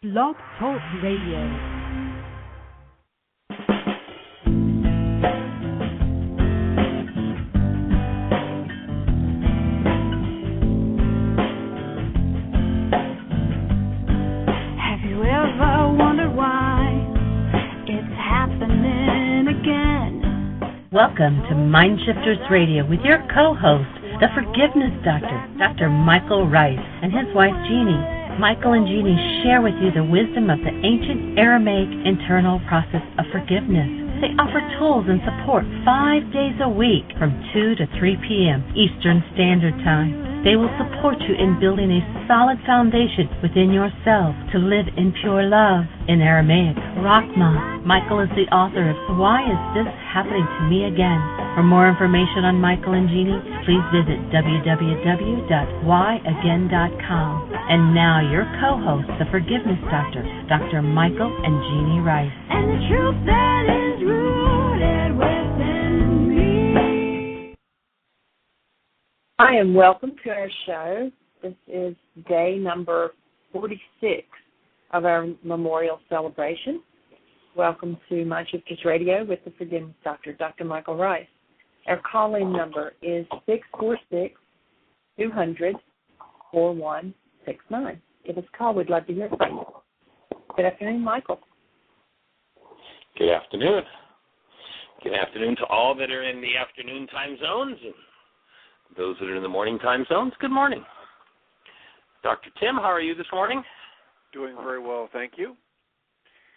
Blog Talk Radio. Welcome to MindShifters Radio with your co-host, the Forgiveness Doctor, Dr. Michael Ryce, and his wife, Jeanie. Michael and Jeanie share with you the wisdom of the ancient Aramaic internal process of forgiveness. They offer tools and support 5 days a week from 2 to 3 p.m. Eastern Standard Time. They will support you in building a solid foundation within yourself to live in pure love. In Aramaic, Rachma. Michael is the author of Why Is This Happening to Me Again? For more information on Michael and Jeanie, please visit www.whyagain.com. And now your co-hosts, the Forgiveness Doctor, Dr. Michael and Jeanie Ryce. And the truth that is rooted within me. Hi, and welcome to our show. This is day number 46 of our memorial celebration. Welcome to MindShifters Radio with the Forgiveness Doctor, Dr. Michael Ryce. Our call-in number is 646-200-4169. Give us a call. We'd love to hear from you. Good afternoon, Michael. Good afternoon. Good afternoon to all that are in the afternoon time zones and those that are in the morning time zones. Good morning. Dr. Tim, how are you this morning? Doing very well, thank you.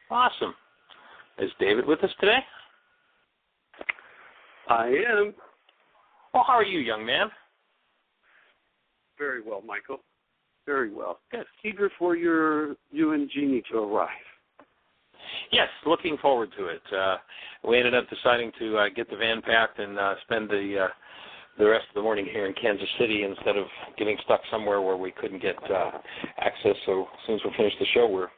Awesome. Is David with us today? I am. Well, how are you, young man? Very well, Michael. Very well. Good. Eager for you and Jeanie to arrive. Yes, looking forward to it. We ended up deciding to get the van packed and spend the rest of the morning here in Kansas City instead of getting stuck somewhere where we couldn't get access. So as soon as we finish the show, we're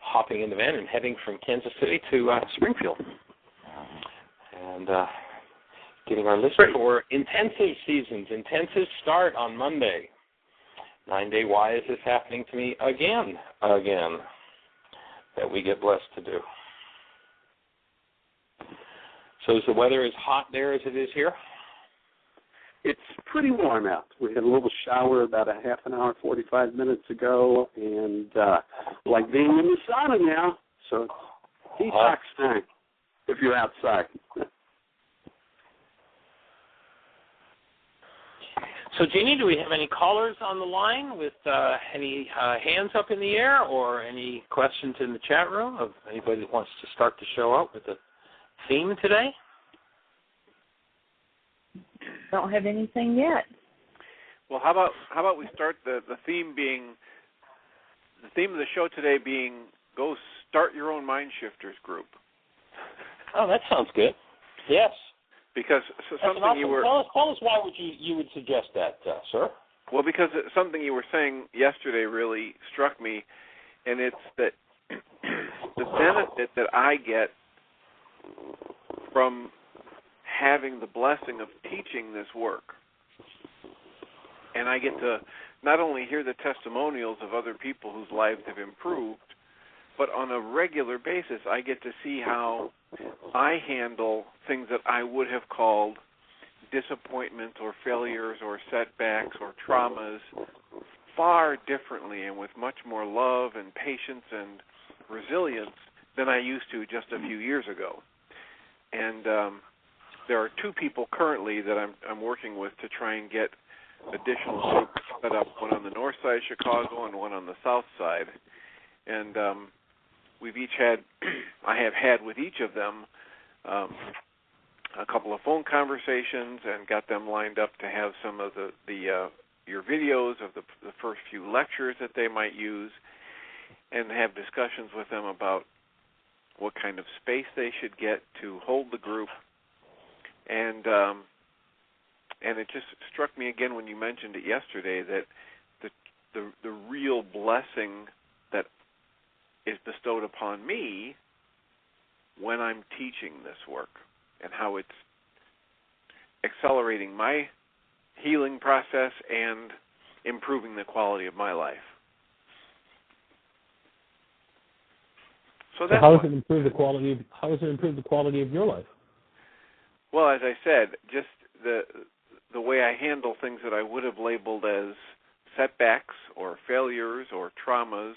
hopping in the van and heading from Kansas City to Springfield. And getting our list for intensive seasons. Intensive start on Monday. 9-day Why Is This Happening to Me Again, that we get blessed to do. So is the weather as hot there as it is here? It's pretty warm out. We had a little shower about a half an hour, 45 minutes ago, and like being in the sauna now, so detox time if you're outside. So, Jeanie, do we have any callers on the line with any hands up in the air or any questions in the chat room of anybody that wants to start the show out with a theme today? Don't have anything yet. Well, how about we start the theme of the show today being go start your own MindShifters group. Oh, that sounds good. Yes. Because something awesome. you were tell us why you would suggest that, sir? Well, because something you were saying yesterday really struck me, and it's that the benefit that I get from having the blessing of teaching this work, and I get to not only hear the testimonials of other people whose lives have improved, but on a regular basis I get to see how I handle things that I would have called disappointment or failures or setbacks or traumas far differently and with much more love and patience and resilience than I used to just a few years ago. And there are two people currently that I'm working with to try and get additional groups set up, one on the north side of Chicago and one on the south side. And we've each had, I have had with each of them a couple of phone conversations and got them lined up to have some of your videos of the first few lectures that they might use, and have discussions with them about what kind of space they should get to hold the group. And it just struck me again when you mentioned it yesterday that the real blessing that is bestowed upon me when I'm teaching this work and how it's accelerating my healing process and improving the quality of my life. So that's how does it improve the quality of your life? Well, as I said, just the way I handle things that I would have labeled as setbacks or failures or traumas,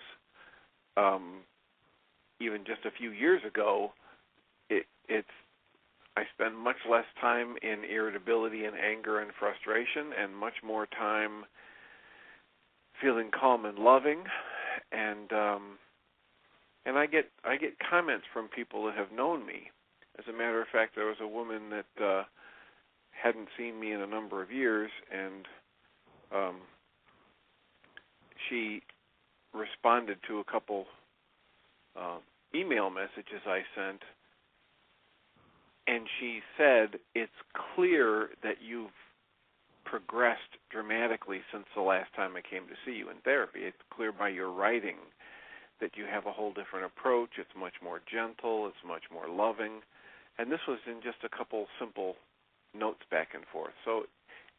even just a few years ago, I spend much less time in irritability and anger and frustration, and much more time feeling calm and loving, and I get comments from people that have known me. As a matter of fact, there was a woman that hadn't seen me in a number of years, and she responded to a couple email messages I sent, and she said, "It's clear that you've progressed dramatically since the last time I came to see you in therapy. It's clear by your writing that you have a whole different approach. It's much more gentle. It's much more loving." And this was in just a couple simple notes back and forth. So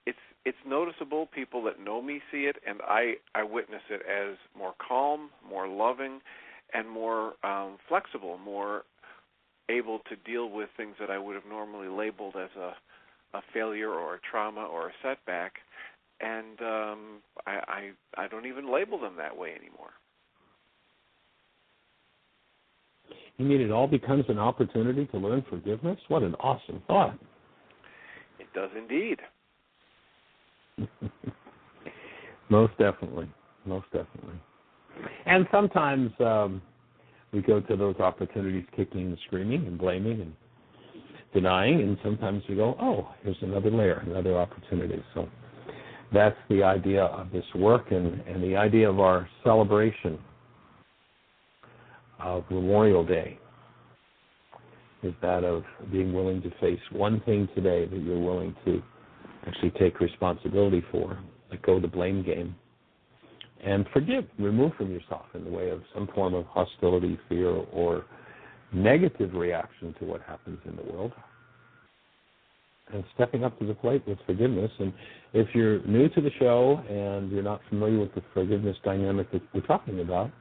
it's noticeable. People that know me see it, and I witness it as more calm, more loving, and more flexible, more able to deal with things that I would have normally labeled as a failure or a trauma or a setback. And I don't even label them that way anymore. You mean it all becomes an opportunity to learn forgiveness? What an awesome thought. It does indeed. Most definitely. And sometimes we go to those opportunities kicking and screaming and blaming and denying, and sometimes we go, oh, here's another layer, another opportunity. So that's the idea of this work and the idea of our celebration of Memorial Day is that of being willing to face one thing today that you're willing to actually take responsibility for, let go of the blame game, and forgive, remove from yourself in the way of some form of hostility, fear, or negative reaction to what happens in the world, and stepping up to the plate with forgiveness. And if you're new to the show and you're not familiar with the forgiveness dynamic that we're talking about,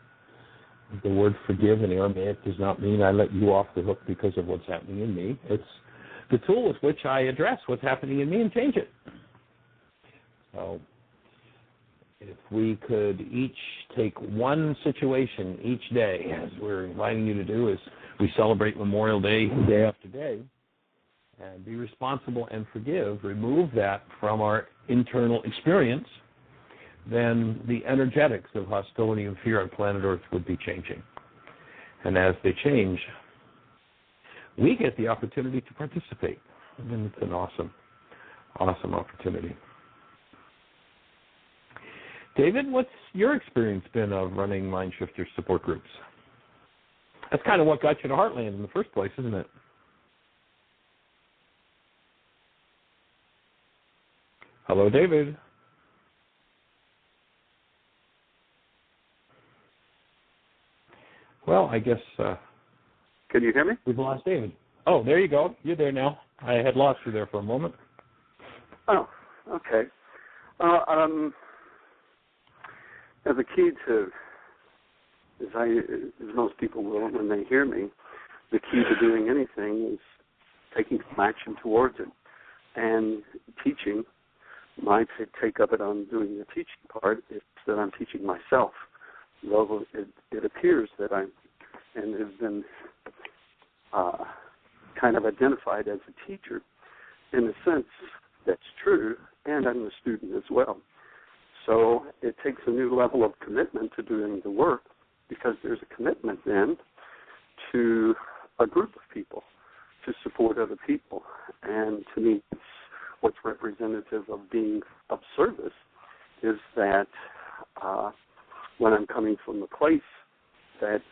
the word forgive in Aramaic does not mean I let you off the hook because of what's happening in me. It's the tool with which I address what's happening in me and change it. So if we could each take one situation each day, as we're inviting you to do, as we celebrate Memorial Day, day after day, and be responsible and forgive, remove that from our internal experience, then the energetics of hostility and fear on planet Earth would be changing. And as they change, we get the opportunity to participate. And it's an awesome opportunity. David, what's your experience been of running MindShifters support groups? That's kind of what got you to Heartland in the first place, isn't it? Hello, David. Well, I guess... Can you hear me? We've lost David. Oh, there you go. You're there now. I had lost you there for a moment. Oh, okay. As a key to, as most people will when they hear me, the key to doing anything is taking some action towards it. And teaching, my take of it on doing the teaching part is that I'm teaching myself. Though it appears that I'm, and has been kind of identified as a teacher, in a sense that's true, and I'm a student as well. So it takes a new level of commitment to doing the work, because there's a commitment then to a group of people, to support other people. And to me, what's representative of being of service is that when I'm coming from the place that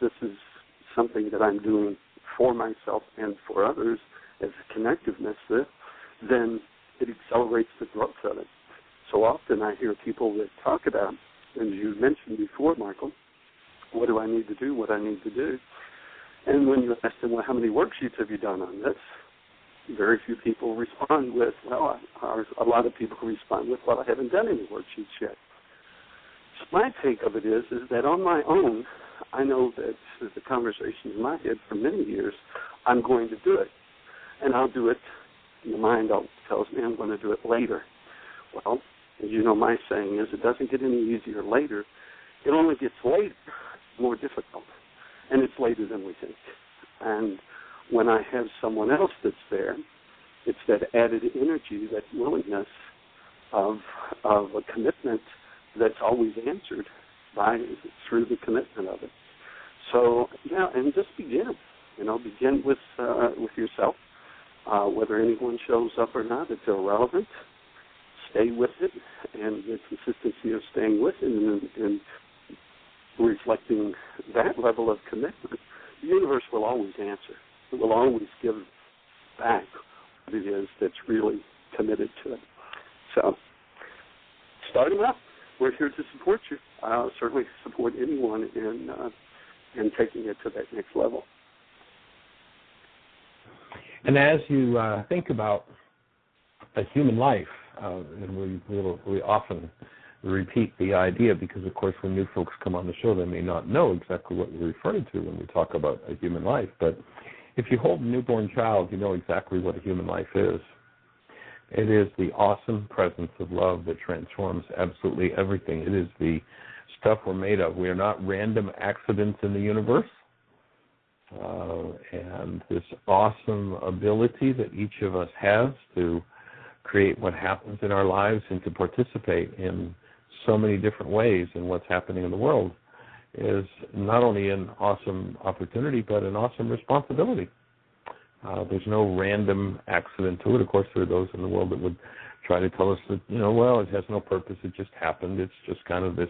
this is something that I'm doing for myself and for others as a connectiveness, then it accelerates the growth of it. So often I hear people that talk about, and you mentioned before, Michael, what do I need to do, what I need to do? And when you ask them, well, how many worksheets have you done on this? Very few people respond with, well, a lot of people respond with, well, I haven't done any worksheets yet. So my take of it is that on my own, I know that the conversation in my head for many years, I'm going to do it. And I'll do it. The mind tells me I'm going to do it later. Well, as you know, my saying is it doesn't get any easier later. It only gets later more difficult. And it's later than we think. And when I have someone else that's there, it's that added energy, that willingness of a commitment that's always answered through the commitment of it. So, yeah, and just begin. Begin with yourself. Whether anyone shows up or not, it's irrelevant. Stay with it, and the consistency of staying with it and reflecting that level of commitment, the universe will always answer. It will always give back what it is that's really committed to it. So, starting up, we're here to support you. I'll certainly support anyone in taking it to that next level. And as you think about a human life, and we often repeat the idea because, of course, when new folks come on the show, they may not know exactly what we're referring to when we talk about a human life. But if you hold a newborn child, you know exactly what a human life is. It is the awesome presence of love that transforms absolutely everything. It is the stuff we're made of. We are not random accidents in the universe. And this awesome ability that each of us has to create what happens in our lives and to participate in so many different ways in what's happening in the world is not only an awesome opportunity, but an awesome responsibility. There's no random accident to it. Of course, there are those in the world that would try to tell us that, well, it has no purpose. It just happened. It's just kind of this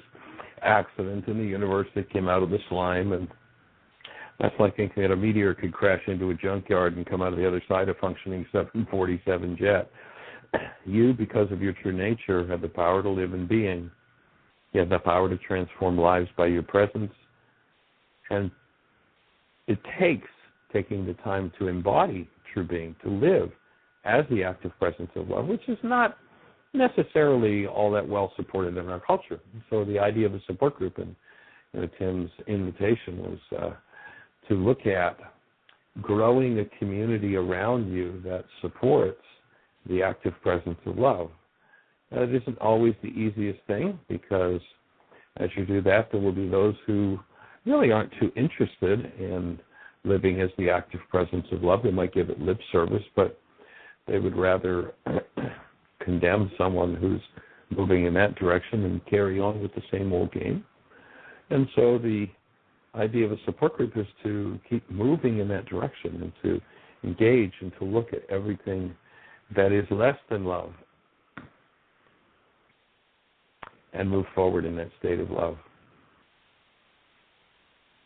accident in the universe that came out of the slime. And that's like thinking that a meteor could crash into a junkyard and come out of the other side a functioning 747 jet. You, because of your true nature, have the power to live in being. You have the power to transform lives by your presence. And it takes taking the time to embody true being, to live as the active presence of love, which is not necessarily all that well supported in our culture. So the idea of a support group and Tim's invitation was to look at growing a community around you that supports the active presence of love. Now, it isn't always the easiest thing because as you do that, there will be those who really aren't too interested in living as the active presence of love. They might give it lip service, but they would rather condemn someone who's moving in that direction and carry on with the same old game. And so the idea of a support group is to keep moving in that direction and to engage and to look at everything that is less than love and move forward in that state of love.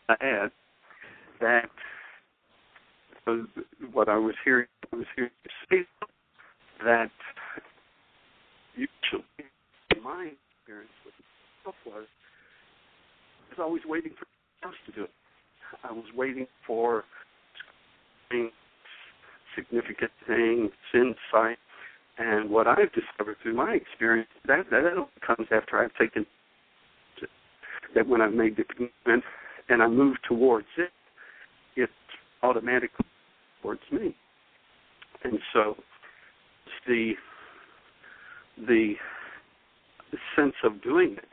I add that what I was hearing you say that usually my experience with myself was always waiting for someone else to do it. I was waiting for significant things, insight, and what I've discovered through my experience that only comes after I've taken it. That when I've made the commitment and I move towards it, it's automatically towards me. And so it's the sense of doing it,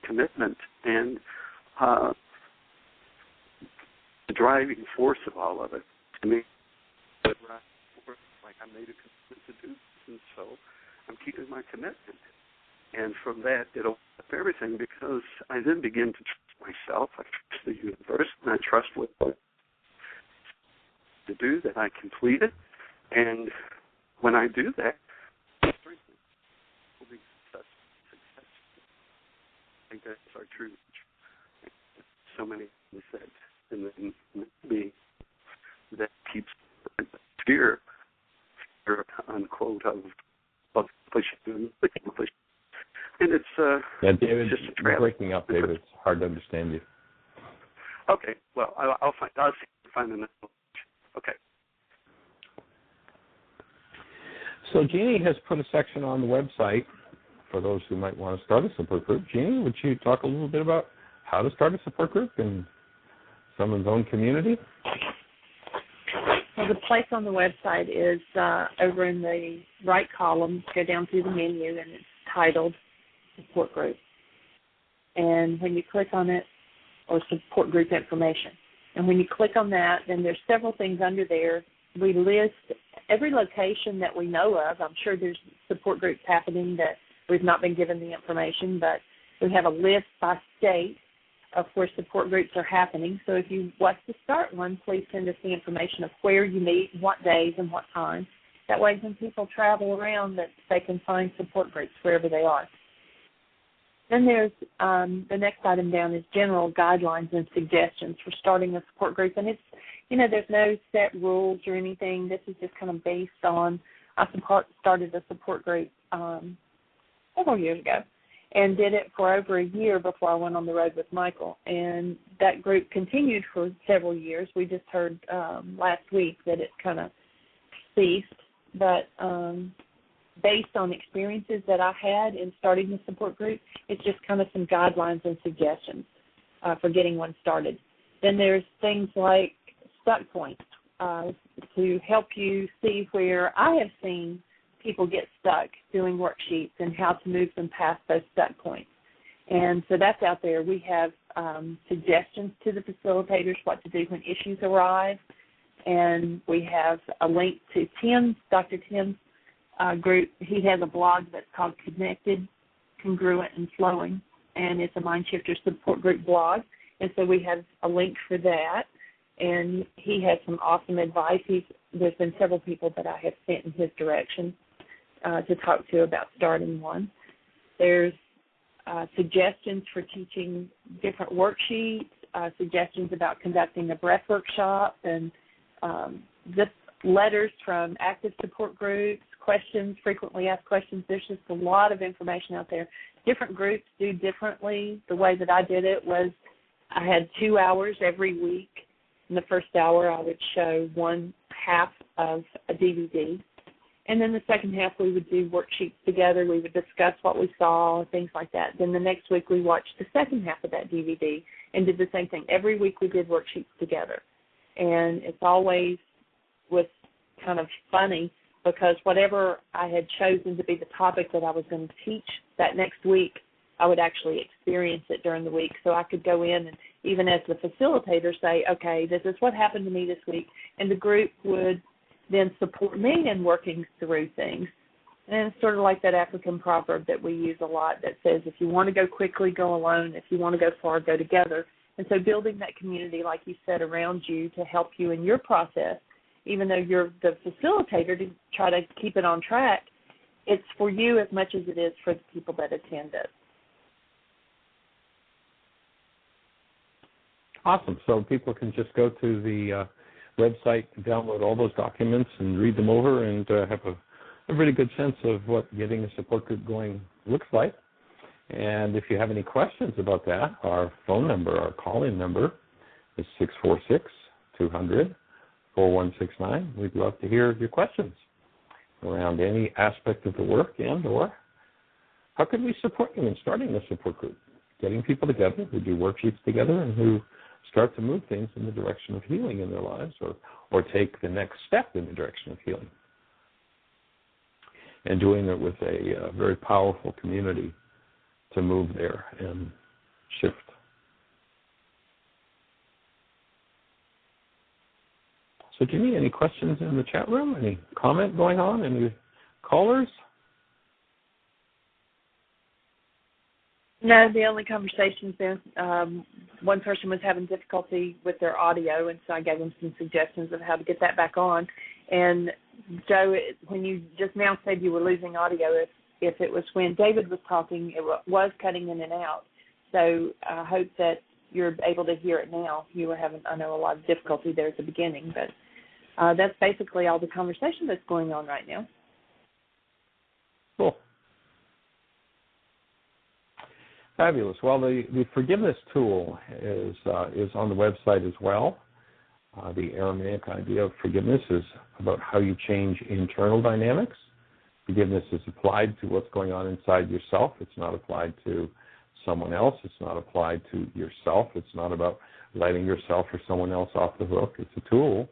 commitment, and the driving force of all of it. To me, like I made a commitment to do this, and so I'm keeping my commitment. And from that, it'll up everything because I then begin to trust myself, I trust the universe, and I trust what to do, that I complete it. And when I do that, will be successful. I think that's our true nature. So many things that in me that keeps fear unquote of pushing. And it's David, just a you're trap. breaking up, David. It's hard to understand you. Okay, well, I'll find another. Okay. So Jeanie has put a section on the website for those who might want to start a support group. Jeanie, would you talk a little bit about how to start a support group and someone's own community? Well, the place on the website is over in the right column. Go down through the menu, and it's titled Support Group. And when you click on it, or Support Group Information, and when you click on that, then there's several things under there. We list every location that we know of. I'm sure there's support groups happening that we've not been given the information, but we have a list by state of where support groups are happening. So if you want to start one, please send us the information of where you meet, what days, and what times. That way when people travel around, that they can find support groups wherever they are. Then there's the next item down is general guidelines and suggestions for starting a support group. And it's, there's no set rules or anything. This is just kind of based on, I started a support group several years ago and did it for over a year before I went on the road with Michael. And that group continued for several years. We just heard last week that it kind of ceased. But based on experiences that I had in starting the support group, it's just kind of some guidelines and suggestions for getting one started. Then there's things like stuck points to help you see where I have seen people get stuck doing worksheets and how to move them past those stuck points. And so that's out there. We have suggestions to the facilitators what to do when issues arise. And we have a link to Dr. Tim's group. He has a blog that's called Connected, Congruent, and Flowing, and it's a MindShifters Support Group blog. And so we have a link for that. And he has some awesome advice. There's been several people that I have sent in his direction to talk to about starting one. There's suggestions for teaching different worksheets, suggestions about conducting a breath workshop, and just letters from active support groups, questions, frequently asked questions. There's just a lot of information out there. Different groups do differently. The way that I did it was I had 2 hours every week. In the first hour, I would show one half of a DVD. And then the second half, we would do worksheets together. We would discuss what we saw, things like that. Then the next week, we watched the second half of that DVD and did the same thing. Every week, we did worksheets together. And it's always was kind of funny because whatever I had chosen to be the topic that I was going to teach that next week, I would actually experience it during the week. So I could go in and even as the facilitator say, okay, this is what happened to me this week. And the group would then support me in working through things. And it's sort of like that African proverb that we use a lot that says, if you want to go quickly, go alone. If you want to go far, go together. And so building that community, like you said, around you to help you in your process, even though you're the facilitator to try to keep it on track, it's for you as much as it is for the people that attend it. Awesome. So people can just go to the website and download all those documents and read them over and have a really good sense of what getting a support group going looks like. And if you have any questions about that, our phone number, our call-in number is 646-200-4169. We'd love to hear your questions around any aspect of the work and or how can we support you in starting a support group, getting people together who do worksheets together and who start to move things in the direction of healing in their lives or take the next step in the direction of healing. And doing it with a very powerful community to move there and shift. So, Jeanie, any questions in the chat room? Any comment going on? Any callers? No, the only conversation's been one person was having difficulty with their audio, and so I gave them some suggestions of how to get that back on. And, Joe, when you just now said you were losing audio, if it was when David was talking, it was cutting in and out. So I hope that you're able to hear it now. You were having, I know, a lot of difficulty there at the beginning, but that's basically all the conversation that's going on right now. Cool. Fabulous. Well, the forgiveness tool is on the website as well. The Aramaic idea of forgiveness is about how you change internal dynamics. Forgiveness is applied to what's going on inside yourself. It's not applied to someone else. It's not applied to yourself. It's not about letting yourself or someone else off the hook. It's a tool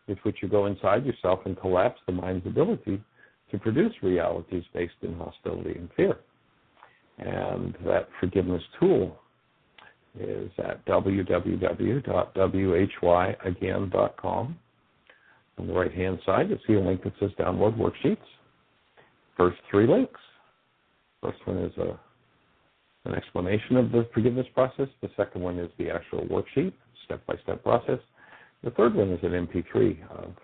with which you go inside yourself and collapse the mind's ability to produce realities based in hostility and fear. And that forgiveness tool is at www.whyagain.com. On the right-hand side, you'll see a link that says Download Worksheets. First 3 links. First one is an explanation of the forgiveness process. The second one is the actual worksheet, step-by-step process. The third one is an MP3 of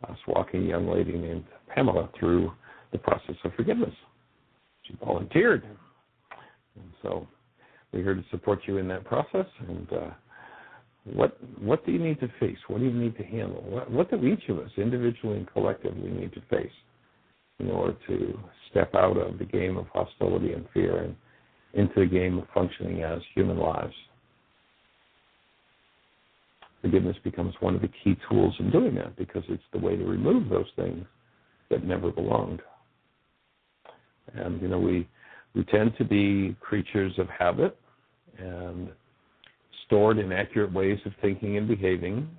us walking a young lady named Pamela through the process of forgiveness. She volunteered. And so we're here to support you in that process. And what do you need to face? What do you need to handle? What do each of us, individually and collectively, need to face in order to step out of the game of hostility and fear and into the game of functioning as human lives? Forgiveness becomes one of the key tools in doing that, because it's the way to remove those things that never belonged. And, we tend to be creatures of habit and stored inaccurate ways of thinking and behaving.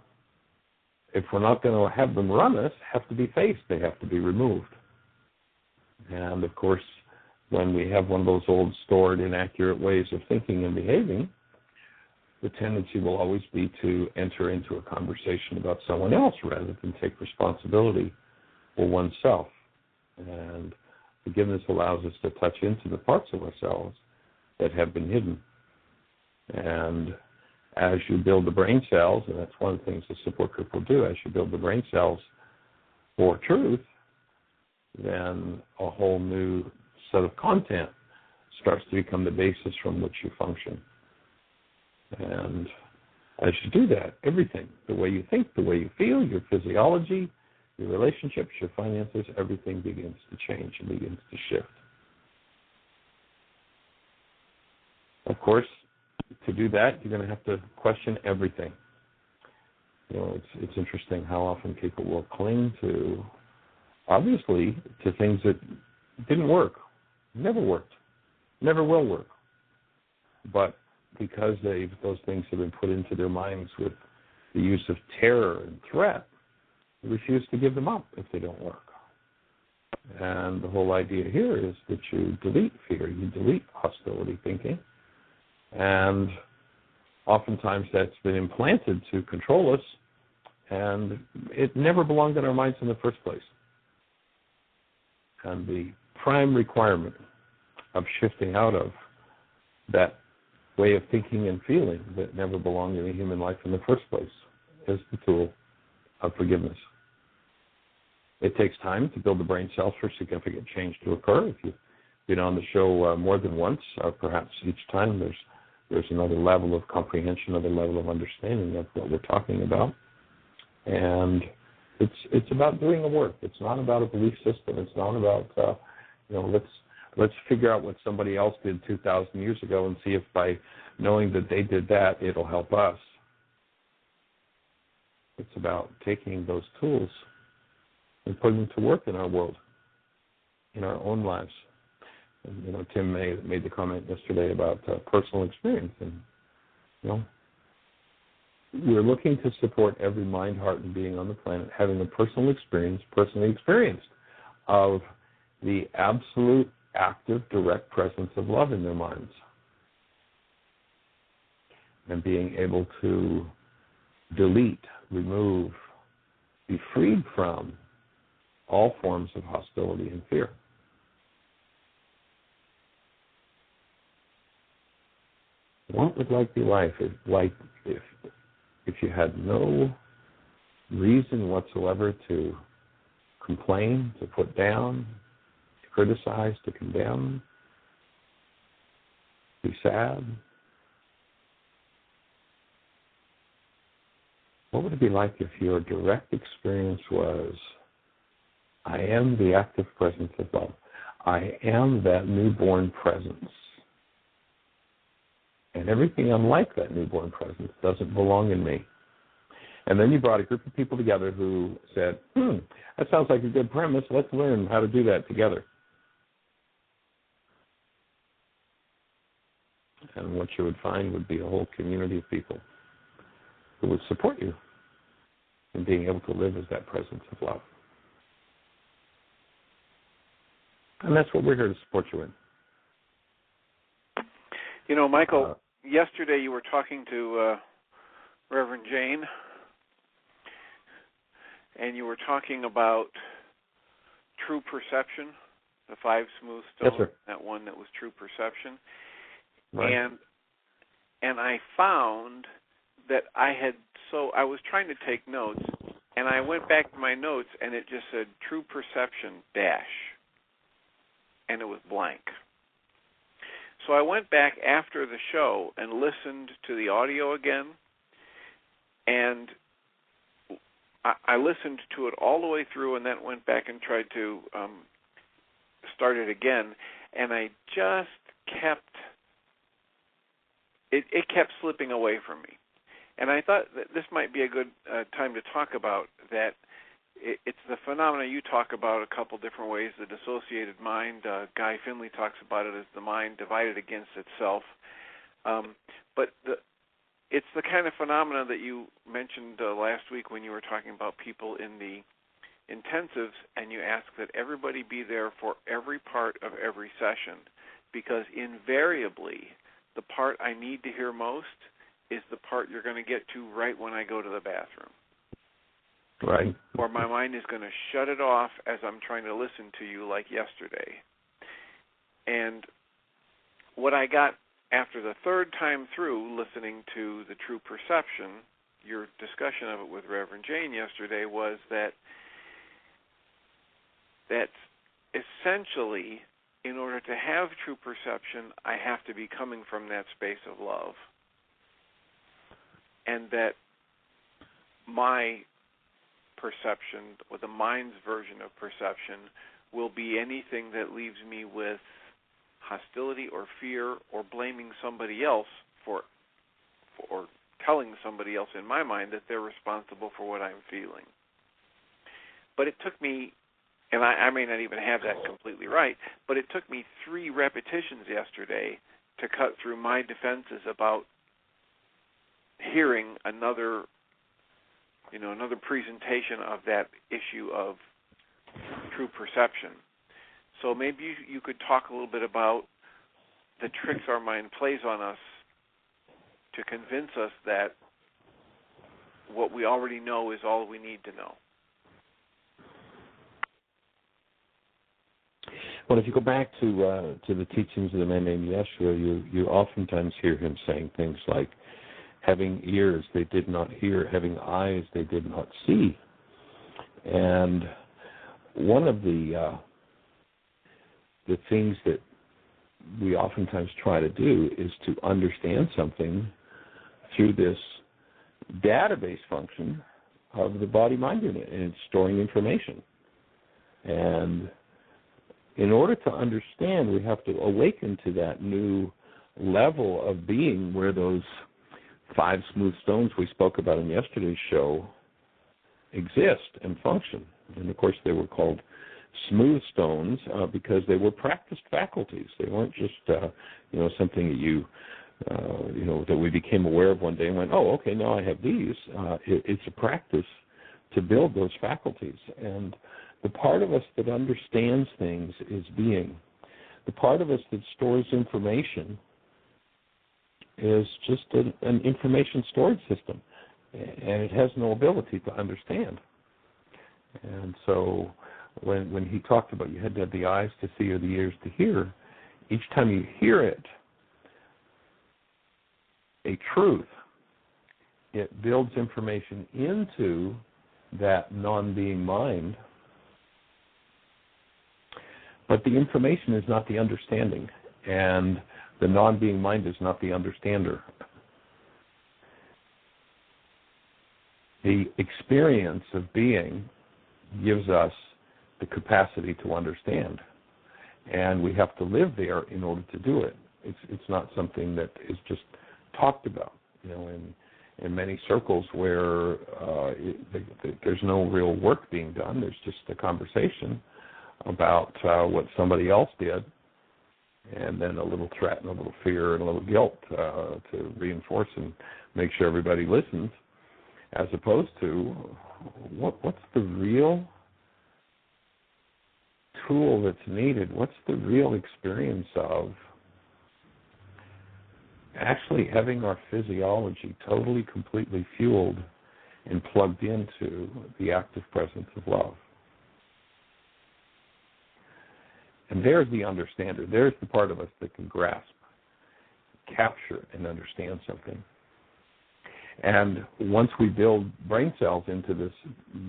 If we're not going to have them run us, have to be faced. They have to be removed. And, of course, when we have one of those old stored inaccurate ways of thinking and behaving, the tendency will always be to enter into a conversation about someone else rather than take responsibility for oneself. And forgiveness allows us to touch into the parts of ourselves that have been hidden. And as you build the brain cells, and that's one of the things the support group will do, as you build the brain cells for truth, then a whole new set of content starts to become the basis from which you function. And as you do that, everything, the way you think, the way you feel, your physiology, your relationships, your finances, everything begins to change and begins to shift. Of course, to do that, you're going to have to question everything. It's interesting how often people will cling to, obviously, to things that didn't work, never worked, never will work. But because those things have been put into their minds with the use of terror and threat, they refuse to give them up if they don't work. And the whole idea here is that you delete fear, you delete hostility thinking, and oftentimes that's been implanted to control us, and it never belonged in our minds in the first place. And the prime requirement of shifting out of that way of thinking and feeling that never belonged in a human life in the first place is the tool of forgiveness. It takes time to build the brain cells for significant change to occur. If you've been on the show more than once, perhaps each time there's another level of comprehension, another level of understanding of what we're talking about. And it's about doing the work. It's not about a belief system. It's not about, let's figure out what somebody else did 2,000 years ago and see if by knowing that they did that, it'll help us. It's about taking those tools and putting them to work in our world, in our own lives. And, Tim made the comment yesterday about personal experience. And, we're looking to support every mind, heart, and being on the planet having a personally experienced of the absolute, active, direct presence of love in their minds. And being able to delete, remove, be freed from all forms of hostility and fear. What would life be like if you had no reason whatsoever to complain, to put down, to criticize, to condemn, be sad? What would it be like if your direct experience was, I am the active presence of love. I am that newborn presence. And everything unlike that newborn presence doesn't belong in me. And then you brought a group of people together who said, that sounds like a good premise. Let's learn how to do that together. And what you would find would be a whole community of people who would support you in being able to live as that presence of love. And that's what we're here to support you in. You know, Michael, yesterday you were talking to Reverend Jane, and you were talking about true perception, the 5 smooth stones, yes, sir. that one that was true perception. Right. And I found that I was trying to take notes, and I went back to my notes, and it just said true perception dash, and it was blank. So I went back after the show and listened to the audio again, and I listened to it all the way through, and then went back and tried to start it again, and I just kept it kept slipping away from me. And I thought that this might be a good time to talk about that. It's the phenomena you talk about a couple different ways. The dissociated mind, Guy Finley talks about it as the mind divided against itself. But it's the kind of phenomena that you mentioned last week when you were talking about people in the intensives, and you ask that everybody be there for every part of every session, because invariably the part I need to hear most is the part you're going to get to right when I go to the bathroom. Right. Or my mind is going to shut it off as I'm trying to listen to you, like yesterday. And what I got after the third time through listening to the true perception, your discussion of it with Reverend Jane yesterday, was that essentially, in order to have true perception, I have to be coming from that space of love. And that my perception, or the mind's version of perception, will be anything that leaves me with hostility or fear or blaming somebody else for or telling somebody else in my mind that they're responsible for what I'm feeling. But it took me, and I may not even have that completely right, but it took me 3 repetitions yesterday to cut through my defenses about hearing another presentation of that issue of true perception. So maybe you could talk a little bit about the tricks our mind plays on us to convince us that what we already know is all we need to know. Well, if you go back to the teachings of the man named Yeshua, you oftentimes hear him saying things like, having ears they did not hear, having eyes they did not see. And one of the things that we oftentimes try to do is to understand something through this database function of the body-mind unit, and it's storing information. And in order to understand, we have to awaken to that new level of being where those 5 smooth stones we spoke about in yesterday's show exist and function. And, of course, they were called smooth stones because they were practiced faculties. They weren't just, something that that we became aware of one day and went, oh, okay, now I have these. It's a practice to build those faculties. And the part of us that understands things is being. The part of us that stores information is just an information storage system, and it has no ability to understand. And so when he talked about you had to have the eyes to see or the ears to hear, each time you hear it, a truth, it builds information into that non-being mind. But the information is not the understanding, and the non-being mind is not the understander. The experience of being gives us the capacity to understand, and we have to live there in order to do it. It's not something that is just talked about, in many circles where there's no real work being done. There's just a conversation about what somebody else did, and then a little threat and a little fear and a little guilt to reinforce and make sure everybody listens. as opposed to what's the real tool that's needed? What's the real experience of actually having our physiology totally, completely fueled and plugged into the active presence of love? And there's the understander. There's the part of us that can grasp, capture, and understand something. And once we build brain cells into this,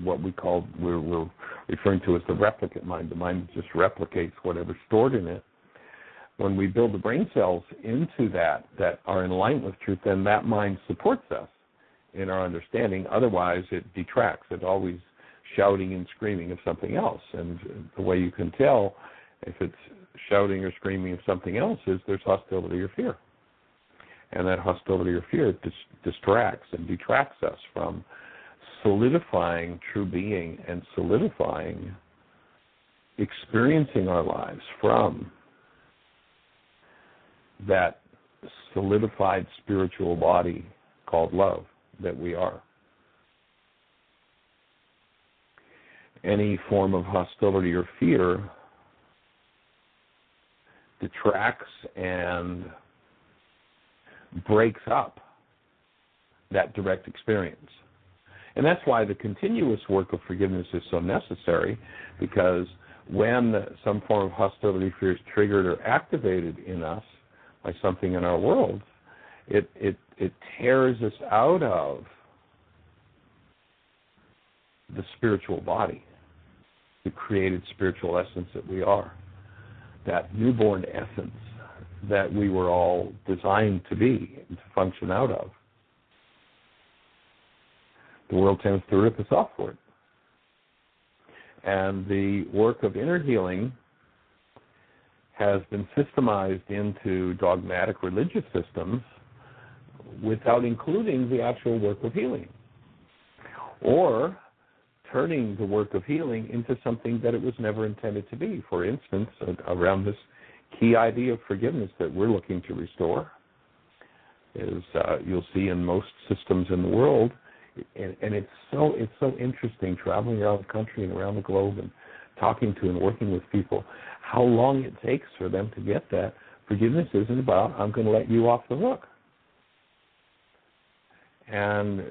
what we're referring to as the replicate mind, the mind just replicates whatever's stored in it. When we build the brain cells into that are in alignment with truth, then that mind supports us in our understanding. Otherwise, it detracts. It's always shouting and screaming of something else. And the way you can tell if it's shouting or screaming of something else is there's hostility or fear. And that hostility or fear distracts and detracts us from solidifying true being and solidifying experiencing our lives from that solidified spiritual body called love that we are. Any form of hostility or fear detracts and breaks up that direct experience. And that's why the continuous work of forgiveness is so necessary, because when some form of hostility, fear is triggered or activated in us by something in our world, it tears us out of the spiritual body, the created spiritual essence that we are, that newborn essence that we were all designed to be and to function out of. The world tends to rip us off for it. And the work of inner healing has been systemized into dogmatic religious systems without including the actual work of healing, or turning the work of healing into something that it was never intended to be. For instance, around this key idea of forgiveness that we're looking to restore is you'll see in most systems in the world, and it's so interesting traveling around the country and around the globe and talking to and working with people, how long it takes for them to get that. Forgiveness isn't about, I'm going to let you off the hook. And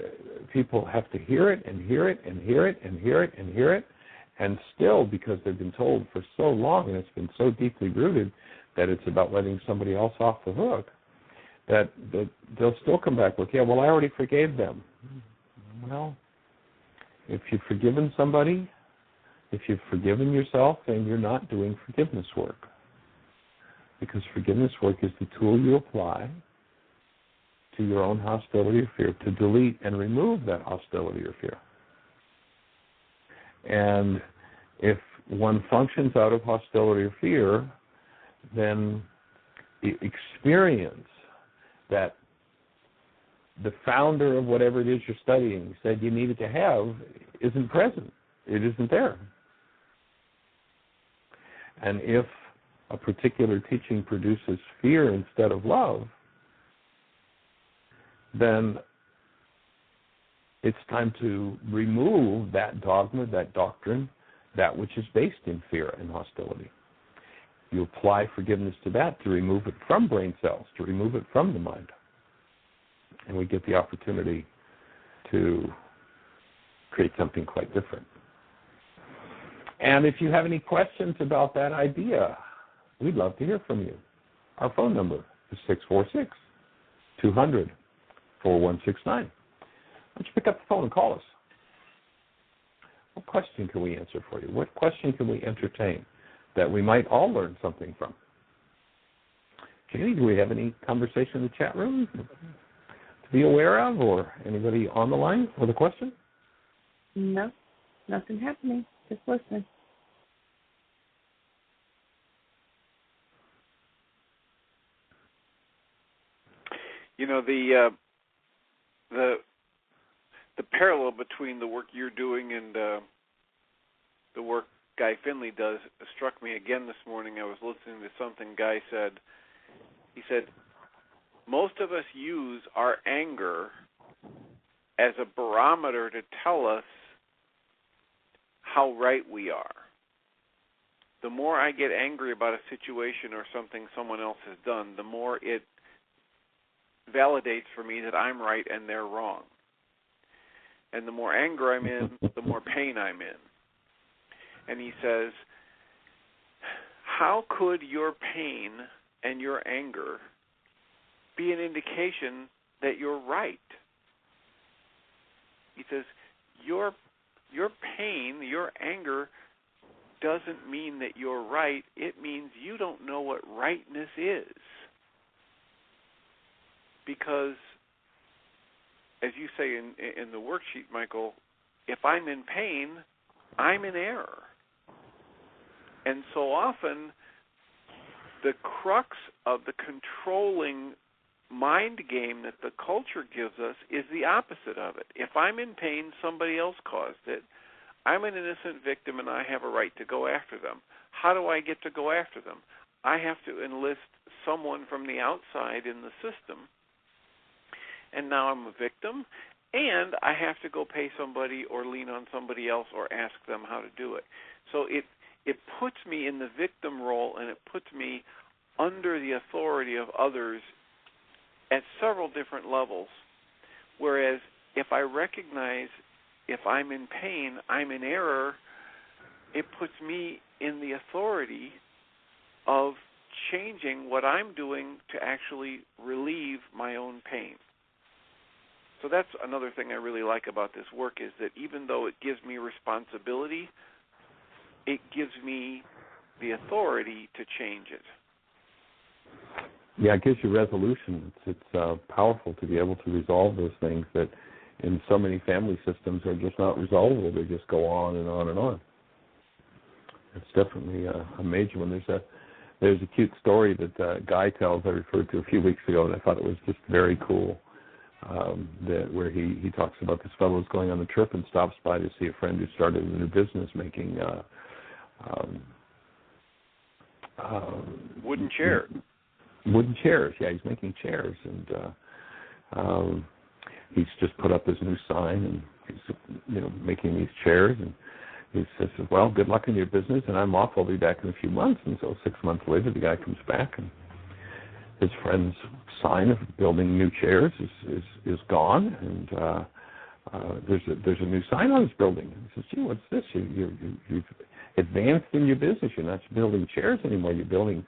people have to hear it and hear it and hear it and hear it and hear it. And still, because they've been told for so long and it's been so deeply rooted that it's about letting somebody else off the hook, that they'll still come back with, yeah, well, I already forgave them. Well, if you've forgiven somebody, if you've forgiven yourself, then you're not doing forgiveness work. Because forgiveness work is the tool you apply to your own hostility or fear, to delete and remove that hostility or fear. And if one functions out of hostility or fear, then the experience that the founder of whatever it is you're studying said you needed to have isn't present. It isn't there. And if a particular teaching produces fear instead of love, then it's time to remove that dogma, that doctrine, that which is based in fear and hostility. You apply forgiveness to that to remove it from brain cells, to remove it from the mind. And we get the opportunity to create something quite different. And if you have any questions about that idea, we'd love to hear from you. Our phone number is 646-200-4169. Why don't you pick up the phone and call us? What question can we answer for you? What question can we entertain that we might all learn something from? Jeanie, do we have any conversation in the chat room to be aware of, or anybody on the line with a question? No, nothing happening. Just listening. You know, the parallel between the work you're doing and the work Guy Finley does struck me again this morning. I was listening to something Guy said. He said, most of us use our anger as a barometer to tell us how right we are. The more I get angry about a situation or something someone else has done, the more it validates for me that I'm right and they're wrong. And the more anger I'm in, the more pain I'm in. And he says, how could your pain and your anger be an indication that you're right? He says, your pain, your anger doesn't mean that you're right. It means you don't know what rightness is. Because, as you say in the worksheet, Michael, if I'm in pain, I'm in error. And so often, the crux of the controlling mind game that the culture gives us is the opposite of it. If I'm in pain, somebody else caused it. I'm an innocent victim, and I have a right to go after them. How do I get to go after them? I have to enlist someone from the outside in the system, and now I'm a victim, and I have to go pay somebody or lean on somebody else or ask them how to do it. So it puts me in the victim role, and it puts me under the authority of others at several different levels, whereas if I recognize if I'm in pain, I'm in error, it puts me in the authority of changing what I'm doing to actually relieve my own pain. So that's another thing I really like about this work, is that even though it gives me responsibility, it gives me the authority to change it. Yeah, it gives you resolution. It's powerful to be able to resolve those things that in so many family systems are just not resolvable. They just go on and on and on. It's definitely a major one. There's a cute story that Guy tells I referred to a few weeks ago, and I thought it was just very cool, where he talks about this fellow who's going on a trip and stops by to see a friend who started a new business making wooden chairs. Wooden chairs, yeah, he's making chairs, and he's just put up his new sign, and he's making these chairs, and he says, well, good luck in your business, and I'm off. I'll be back in a few months. And so 6 months later, the guy comes back, and his friend's sign of building new chairs is gone, and there's a new sign on his building. And he says, gee, what's this? You've advanced in your business. You're not building chairs anymore. You're building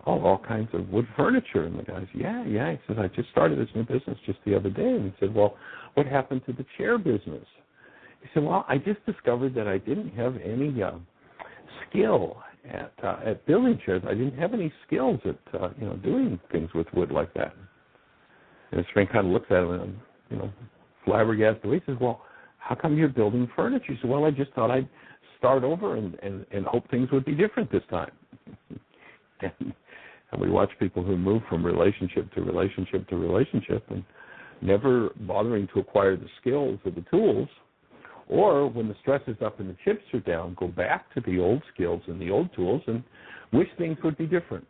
all kinds of wood furniture. And the guy says, yeah. He says, I just started this new business just the other day. And he said, well, what happened to the chair business? He said, well, I just discovered that I didn't have any skill at building chairs. I didn't have any skills at doing things with wood like that. And his friend kind of looks at him and flabbergasted. He says, well, how come you're building furniture? He said, well, I just thought I'd start over and hope things would be different this time. And we watch people who move from relationship to relationship to relationship and never bothering to acquire the skills or the tools, or when the stress is up and the chips are down, go back to the old skills and the old tools and wish things would be different.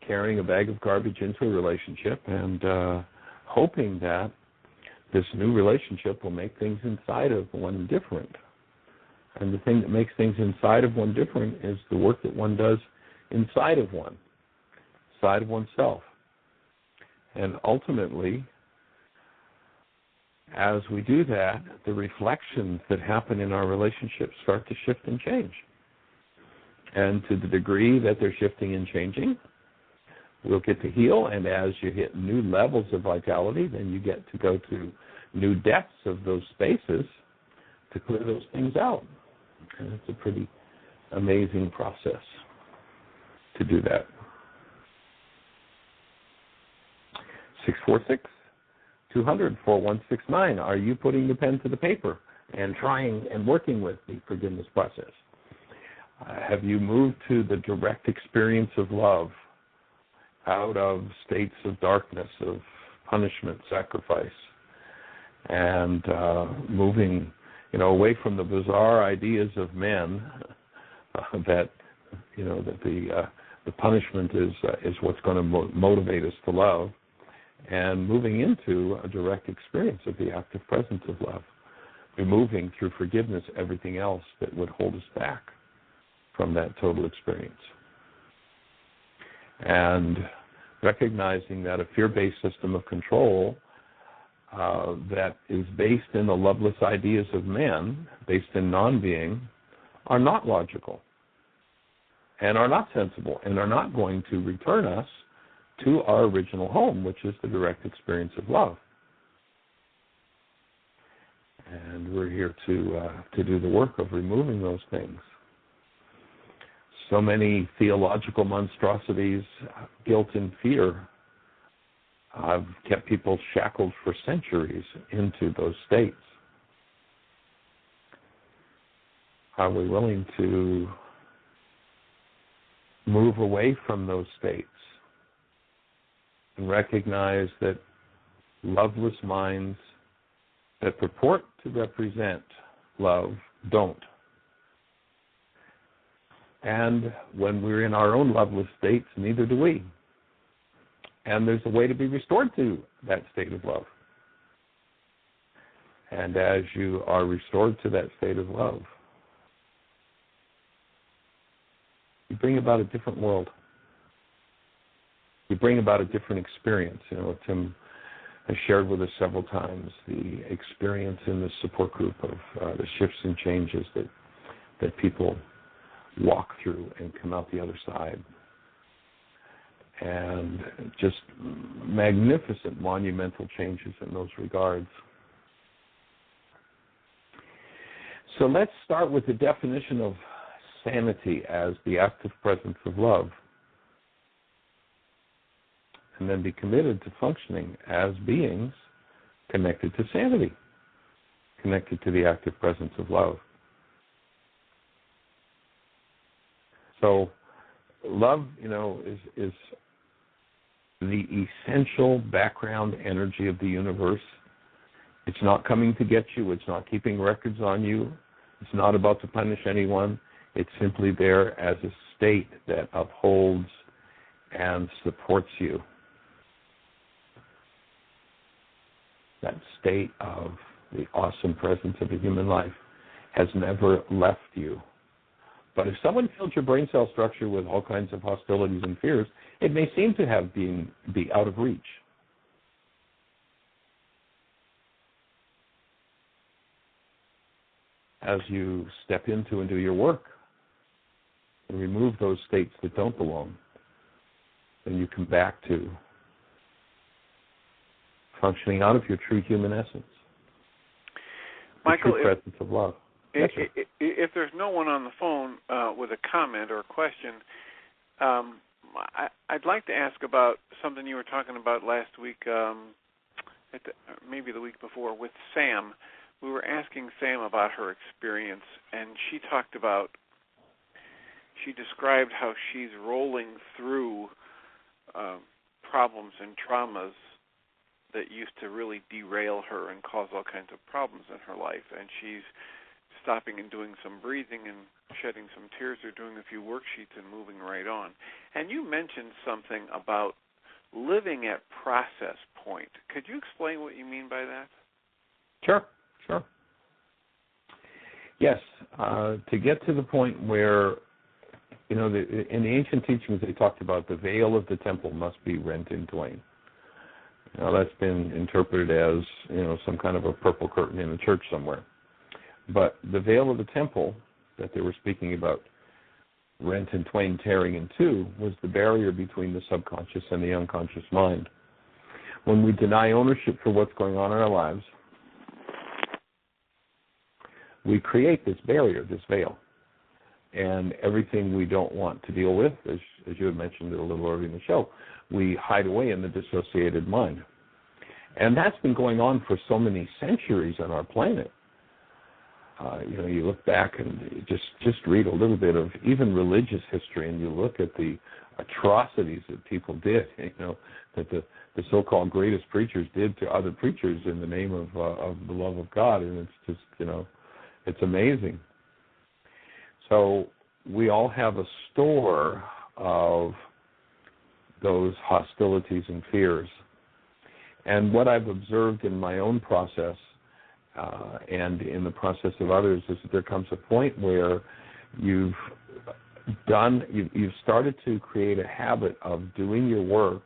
Carrying a bag of garbage into a relationship and hoping that this new relationship will make things inside of one different. And the thing that makes things inside of one different is the work that one does inside of oneself. And ultimately, as we do that, the reflections that happen in our relationships start to shift and change. And to the degree that they're shifting and changing, we'll get to heal. And as you hit new levels of vitality, then you get to go to new depths of those spaces to clear those things out. And it's a pretty amazing process to do that. 646-200-4169. Are you putting the pen to the paper and trying and working with the forgiveness process? Have you moved to the direct experience of love out of states of darkness, of punishment, sacrifice, and moving away from the bizarre ideas of men that the punishment is what's going to motivate us to love, and moving into a direct experience of the active presence of love, removing through forgiveness everything else that would hold us back from that total experience. And recognizing that a fear-based system of control that is based in the loveless ideas of man, based in non-being, are not logical and are not sensible and are not going to return us to our original home, which is the direct experience of love. And we're here to do the work of removing those things. So many theological monstrosities, guilt and fear, have kept people shackled for centuries into those states. Are we willing to move away from those states and recognize that loveless minds that purport to represent love don't? And when we're in our own loveless states, neither do we. And there's a way to be restored to that state of love. And as you are restored to that state of love, you bring about a different world. You bring about a different experience. You know, Tim has shared with us several times the experience in the support group of the shifts and changes that people walk through and come out the other side. And just magnificent, monumental changes in those regards. So let's start with the definition of sanity as the active presence of love, and then be committed to functioning as beings connected to sanity, connected to the active presence of love. So love, is the essential background energy of the universe. It's not coming to get you. It's not keeping records on you. It's not about to punish anyone. It's simply there as a state that upholds and supports you. That state of the awesome presence of a human life has never left you. But if someone fills your brain cell structure with all kinds of hostilities and fears, it may seem to have be out of reach. As you step into and do your work and remove those states that don't belong, then you come back to functioning out of your true human essence. Michael, the true presence of love. If there's no one on the phone with a comment or a question, I'd like to ask about something you were talking about last week, maybe the week before, with Sam. We were asking Sam about her experience, and she described how she's rolling through problems and traumas that used to really derail her and cause all kinds of problems in her life, and she's stopping and doing some breathing and shedding some tears or doing a few worksheets and moving right on. And you mentioned something about living at process point. Could you explain what you mean by that? Sure. Yes, to get to the point where, in the ancient teachings they talked about the veil of the temple must be rent in twain. Now that's been interpreted as, some kind of a purple curtain in a church somewhere. But the veil of the temple that they were speaking about, rent in twain, tearing in two, was the barrier between the subconscious and the unconscious mind. When we deny ownership for what's going on in our lives, we create this barrier, this veil. And everything we don't want to deal with, as you had mentioned a little earlier in the show, we hide away in the dissociated mind. And that's been going on for so many centuries on our planet. You look back and you just read a little bit of even religious history, and you look at the atrocities that people did, that the so-called greatest preachers did to other preachers in the name of the love of God, and it's just, it's amazing. So we all have a store of those hostilities and fears. And what I've observed in my own process and in the process of others is that there comes a point where you've started to create a habit of doing your work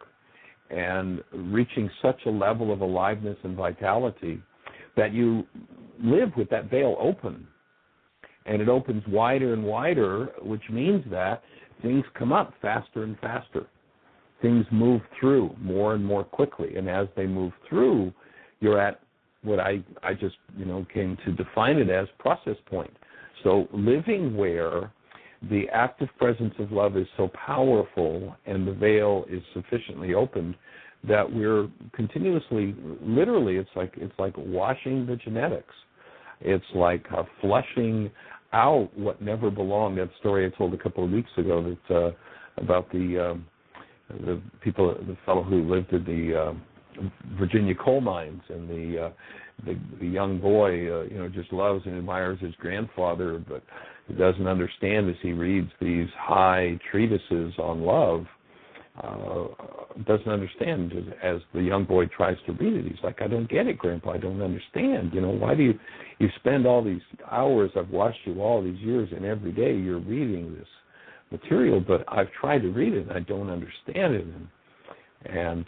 and reaching such a level of aliveness and vitality that you live with that veil open. And it opens wider and wider, which means that things come up faster and faster. Things move through more and more quickly. And as they move through, you're at what I just, came to define it as process point. So living where the active presence of love is so powerful and the veil is sufficiently opened that we're continuously, literally, it's like washing the genetics. It's like flushing out what never belonged. That story I told a couple of weeks ago that about the fellow who lived in the Virginia coal mines, and the young boy, just loves and admires his grandfather, but he doesn't understand as he reads these high treatises on love. Doesn't understand as the young boy tries to read it. He's like, I don't get it, Grandpa. I don't understand. Why do you spend all these hours? I've watched you all these years, and every day you're reading this material, but I've tried to read it and I don't understand it. And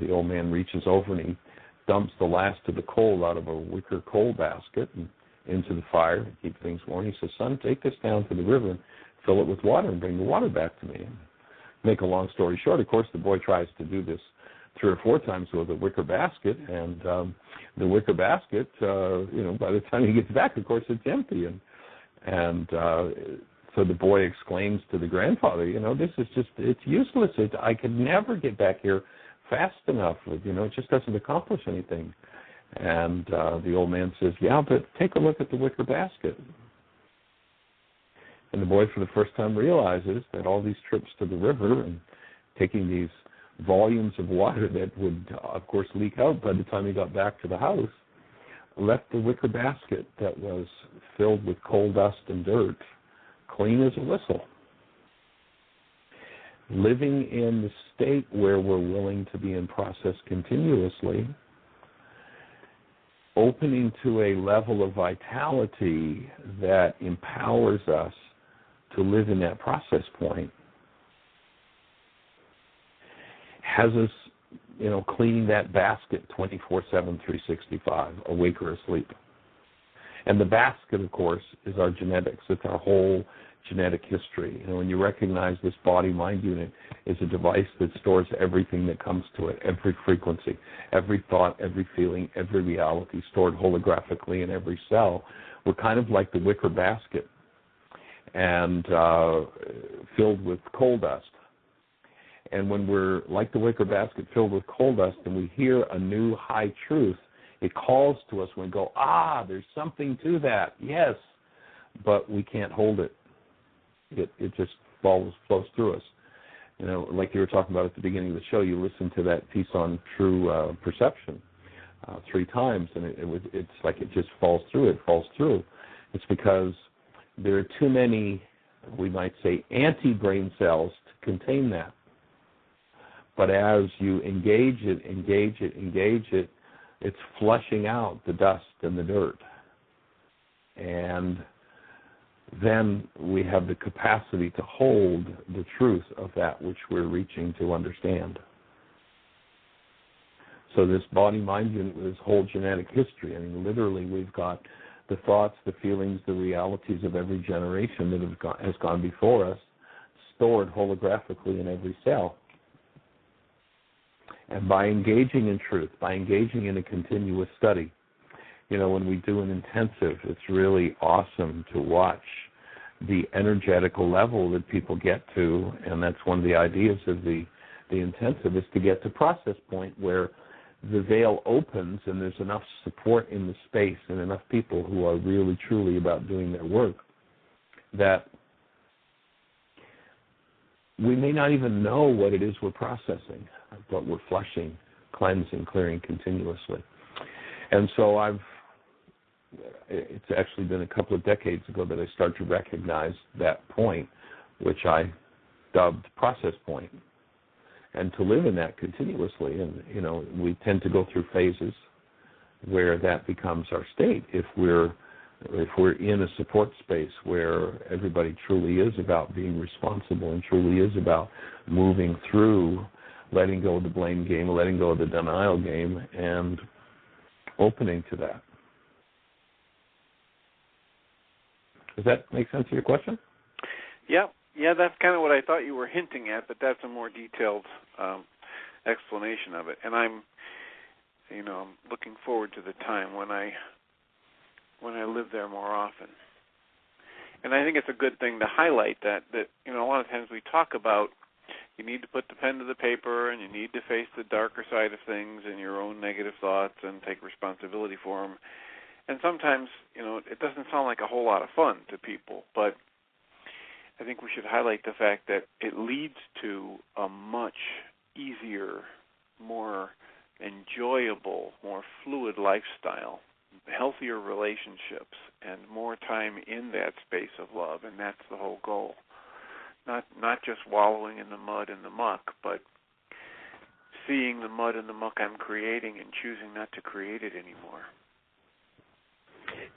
the old man reaches over and he dumps the last of the coal out of a wicker coal basket and into the fire to keep things warm. He says, son, take this down to the river and fill it with water and bring the water back to me. And make a long story short, of course, the boy tries to do this 3 or 4 times with a wicker basket, and the wicker basket, by the time he gets back, of course, it's empty. And so the boy exclaims to the grandfather, this is just, it's useless. I could never get back here fast enough. It just doesn't accomplish anything. And the old man says, yeah, but take a look at the wicker basket. And the boy for the first time realizes that all these trips to the river and taking these volumes of water that would, of course, leak out by the time he got back to the house, left the wicker basket that was filled with coal dust and dirt clean as a whistle. Living in the state where we're willing to be in process continuously, opening to a level of vitality that empowers us to live in that process point, has us, cleaning that basket 24/7, 365, awake or asleep. And the basket, of course, is our genetics. It's our whole genetic history. When you recognize this body-mind unit is a device that stores everything that comes to it, every frequency, every thought, every feeling, every reality stored holographically in every cell. We're kind of like the wicker basket and filled with coal dust. And when we're like the wicker basket filled with coal dust and we hear a new high truth, it calls to us when we go, there's something to that, yes, but we can't hold it. It just flows through us. Like you were talking about at the beginning of the show, you listened to that piece on true perception 3 times, and it's like it just falls through. It's because there are too many, we might say, anti-brain cells to contain that. But as you engage it, it's flushing out the dust and the dirt. And then we have the capacity to hold the truth of that which we're reaching to understand. So this body-mind unit, this whole genetic history, literally we've got the thoughts, the feelings, the realities of every generation that has gone before us, stored holographically in every cell. And by engaging in truth, by engaging in a continuous study, when we do an intensive, it's really awesome to watch the energetical level that people get to, and that's one of the ideas of the intensive, is to get to process point where the veil opens and there's enough support in the space and enough people who are really, truly about doing their work that we may not even know what it is we're processing, but we're flushing, cleansing, clearing continuously. And so it's actually been a couple of decades ago that I started to recognize that point, which I dubbed process point. and to live in that continuously. And, we tend to go through phases where that becomes our state. If we're in a support space where everybody truly is about being responsible and truly is about moving through letting go of the blame game, letting go of the denial game, and opening to that. Does that make sense to your question? Yeah, that's kind of what I thought you were hinting at, but that's a more detailed explanation of it. And I'm looking forward to the time when I live there more often. And I think it's a good thing to highlight that a lot of times we talk about you need to put the pen to the paper and you need to face the darker side of things and your own negative thoughts and take responsibility for them. And sometimes, it doesn't sound like a whole lot of fun to people, but I think we should highlight the fact that it leads to a much easier, more enjoyable, more fluid lifestyle, healthier relationships, and more time in that space of love, and that's the whole goal. Not just wallowing in the mud and the muck, but seeing the mud and the muck I'm creating and choosing not to create it anymore.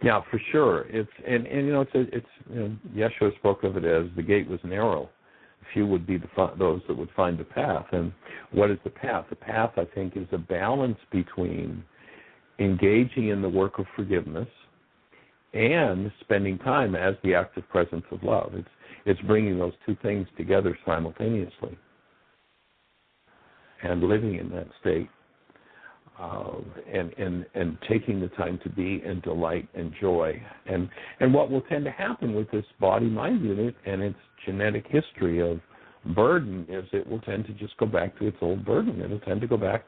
Yeah, for sure. Yeshua spoke of it as the gate was narrow. Few would be those that would find the path. And what is the path? The path, I think, is a balance between engaging in the work of forgiveness and spending time as the active presence of love. It's bringing those two things together simultaneously and living in that state. And taking the time to be and delight and joy. And what will tend to happen with this body-mind unit and its genetic history of burden is it will tend to just go back to its old burden. It will tend to go back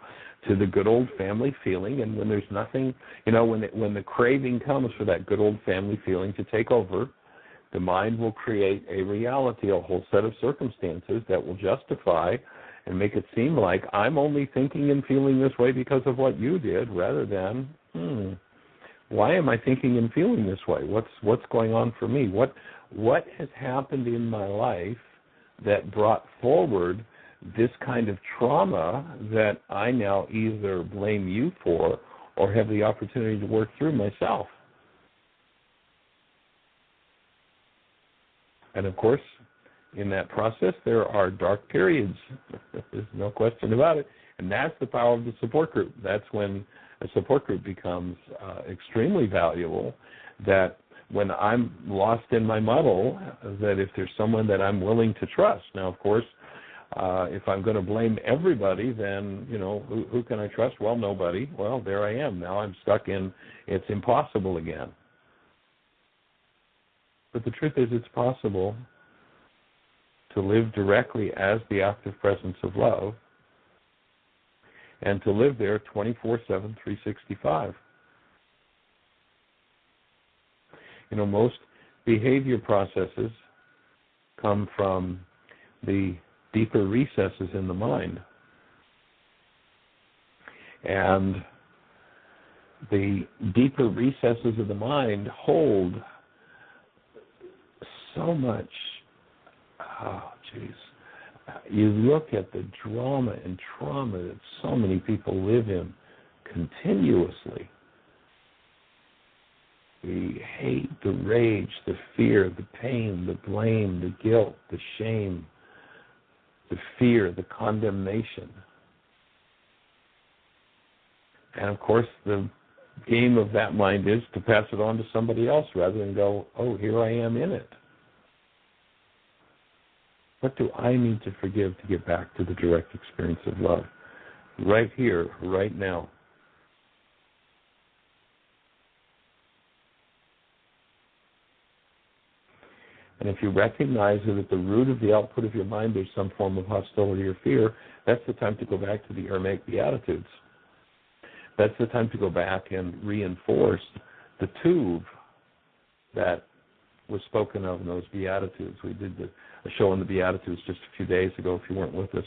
to the good old family feeling. And when there's nothing, when the craving comes for that good old family feeling to take over, the mind will create a reality, a whole set of circumstances that will justify and make it seem like I'm only thinking and feeling this way because of what you did, rather than, why am I thinking and feeling this way? What's going on for me? What has happened in my life that brought forward this kind of trauma that I now either blame you for or have the opportunity to work through myself? And of course, in that process, there are dark periods. There's no question about it. And that's the power of the support group. That's when a support group becomes extremely valuable, that when I'm lost in my muddle, that if there's someone that I'm willing to trust. Now, of course, if I'm going to blame everybody, then, who can I trust? Well, nobody. Well, there I am. Now I'm stuck in it's impossible again. But the truth is it's possible to live directly as the active presence of love and to live there 24/7, 365. Most behavior processes come from the deeper recesses in the mind. And the deeper recesses of the mind hold so much. You look at the drama and trauma that so many people live in continuously. The hate, the rage, the fear, the pain, the blame, the guilt, the shame, the fear, the condemnation. And of course, the game of that mind is to pass it on to somebody else rather than go, oh, here I am in it. What do I need to forgive to get back to the direct experience of love? Right here, right now. And if you recognize that at the root of the output of your mind there's some form of hostility or fear, that's the time to go back to the Aramaic Beatitudes. That's the time to go back and reinforce the tuv that was spoken of in those Beatitudes. We did a show on the Beatitudes just a few days ago. If you weren't with us,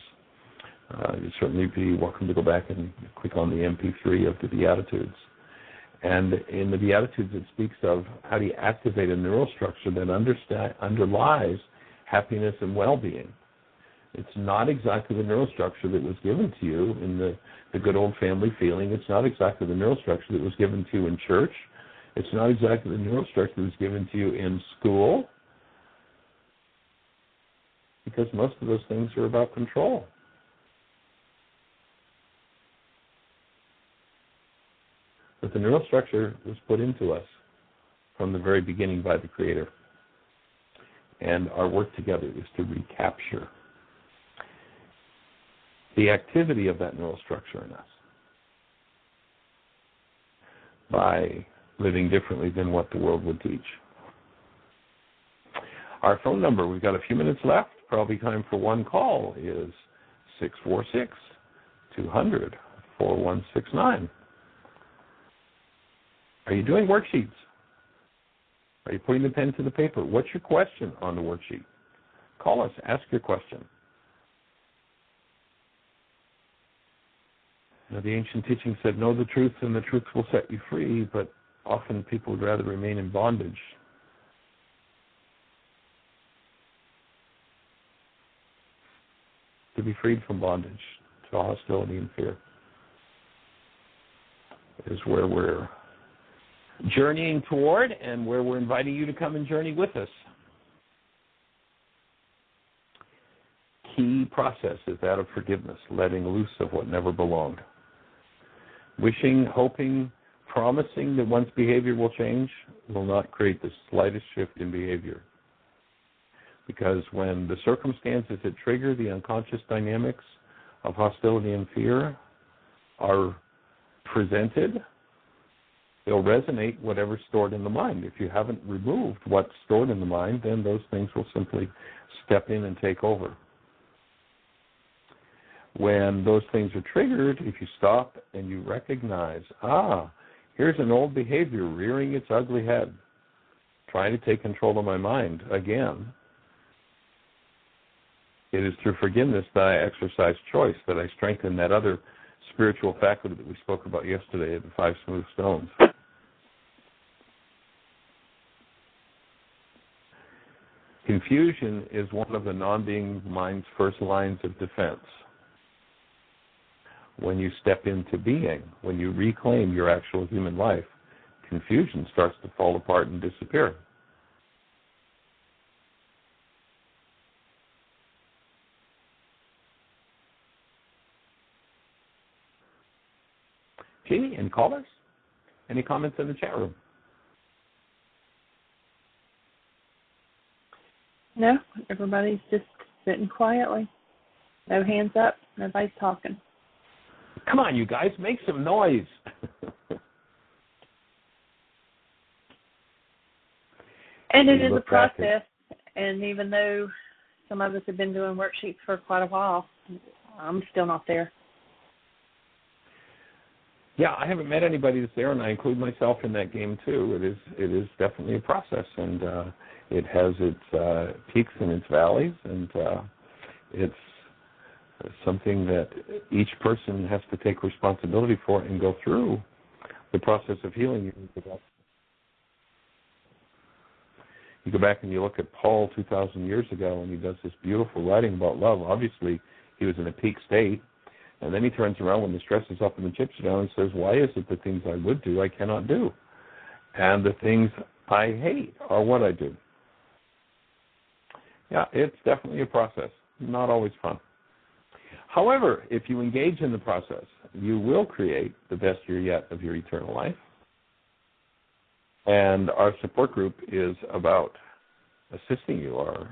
you'd certainly be welcome to go back and click on the MP3 of the Beatitudes. And in the Beatitudes, it speaks of how do you activate a neural structure that underlies happiness and well-being. It's not exactly the neural structure that was given to you in the good old family feeling. It's not exactly the neural structure that was given to you in church. It's not exactly the neural structure that was given to you in school. Because most of those things are about control. But the neural structure was put into us from the very beginning by the Creator. And our work together is to recapture the activity of that neural structure in us by living differently than what the world would teach. Our phone number, we've got a few minutes left, probably time for one call, is 646-200-4169. Are you doing worksheets? Are you putting the pen to the paper? What's your question on the worksheet? Call us, ask your question. Now, the ancient teaching said, know the truth and the truth will set you free, but often people would rather remain in bondage. To be freed from bondage, to hostility and fear, is where we're journeying toward and where we're inviting you to come and journey with us. Key process is that of forgiveness, letting loose of what never belonged. Wishing, hoping, promising that one's behavior will change will not create the slightest shift in behavior. Because when the circumstances that trigger the unconscious dynamics of hostility and fear are presented, they'll resonate whatever's stored in the mind. If you haven't removed what's stored in the mind, then those things will simply step in and take over. When those things are triggered, if you stop and you recognize, here's an old behavior rearing its ugly head, trying to take control of my mind again, it is through forgiveness that I exercise choice, that I strengthen that other spiritual faculty that we spoke about yesterday, the 5 smooth stones. Confusion is one of the non-being mind's first lines of defense. When you step into being, when you reclaim your actual human life, confusion starts to fall apart and disappear. Jeanie, any callers? Any comments in the chat room? No, everybody's just sitting quietly. No hands up, nobody's talking. Come on, you guys, make some noise. And it is a process, and even though some of us have been doing worksheets for quite a while, I'm still not there. Yeah, I haven't met anybody that's there, and I include myself in that game too. It is definitely a process, and it has its peaks and its valleys, and it's something that each person has to take responsibility for and go through the process of healing. You go back and you look at Paul 2,000 years ago, and he does this beautiful writing about love. Obviously, he was in a peak state, and then he turns around when the stress is up and the chips are down and says, why is it the things I would do I cannot do? And the things I hate are what I do. Yeah, it's definitely a process. Not always fun. However, if you engage in the process, you will create the best year yet of your eternal life. And our support group is about assisting you. Our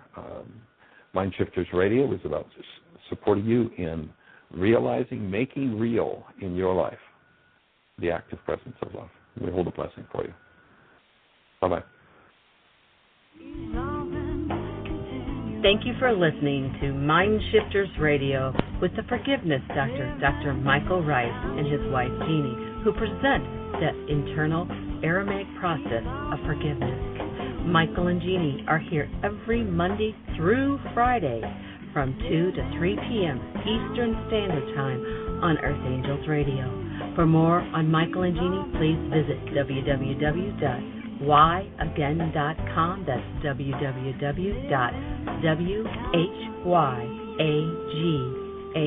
MindShifters Radio is about supporting you in realizing, making real in your life the active presence of love. We hold a blessing for you. Bye-bye. Thank you for listening to MindShifters Radio with the Forgiveness Doctor, Dr. Michael Ryce, and his wife Jeanie, who present the internal Aramaic process of forgiveness. Michael and Jeanie are here every Monday through Friday from 2 to 3 p.m. Eastern Standard Time on Earth Angels Radio. For more on Michael and Jeanie, please visit www.whyagain.com. That's www.whyagain.com. AGAIN.com.